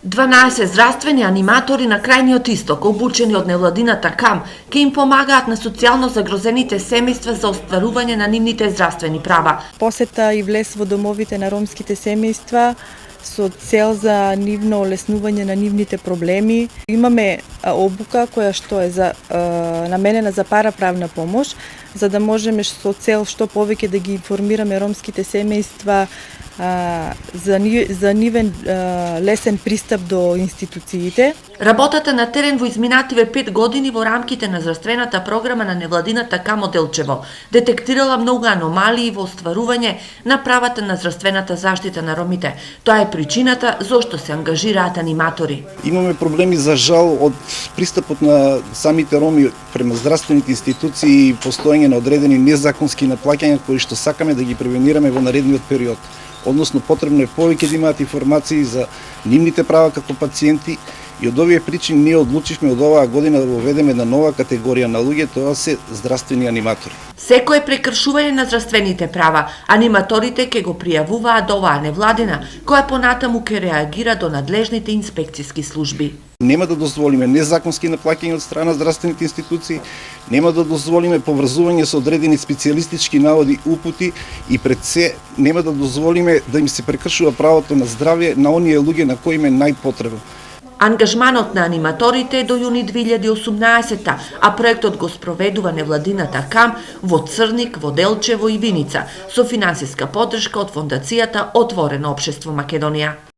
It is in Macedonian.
12 здравствени аниматори на крајниот исток, обучени од невладината КАМ, ќе им помагаат на социјално загрозените семејства за остварување на нивните здравствени права. Посета и влез во домовите на ромските семејства со цел за нивно олеснување на нивните проблеми. Имаме обука која што е наменена за параправна помош, за да можеме со цел што повеќе да ги информираме ромските семејства за нивен лесен пристап до институциите. Работата на терен во изминативе 5 години во рамките на здравствената програма на невладината КАМ од Делчево детектирала многу аномалии во остварување на правата на здравствената заштита на ромите. Тоа е причината зошто се ангажираат аниматори. Имаме проблеми за жал од пристапот на самите роми према здравствените институции и постоење на одредени незаконски наплаќања кои што сакаме да ги превенираме во наредниот период. Односно, потребно е повеќе да имаат информации за нивните права како пациенти и од овие причини ние одлучивме од оваа година да воведеме една нова категорија на луѓе, тоа се здравствени аниматори. Секое прекршување на здравствените права, аниматорите ќе го пријавуваат до оваа невладина, која понатаму ќе реагира до надлежните инспекциски служби. Нема да дозволиме незаконски наплаќања од страна здравствените институции, нема да дозволиме поврзување со одредени специјалистички наводи, упути и пред се нема да дозволиме да им се прекршува правото на здравје на оние луѓе на кои им е најпотребно. Ангажманот на аниматорите е до јуни 2018, а проектот го спроведува невладината КАМ во Црник, во Делчево и Виница, со финансиска поддршка од Фондацијата Отворено општество Македонија.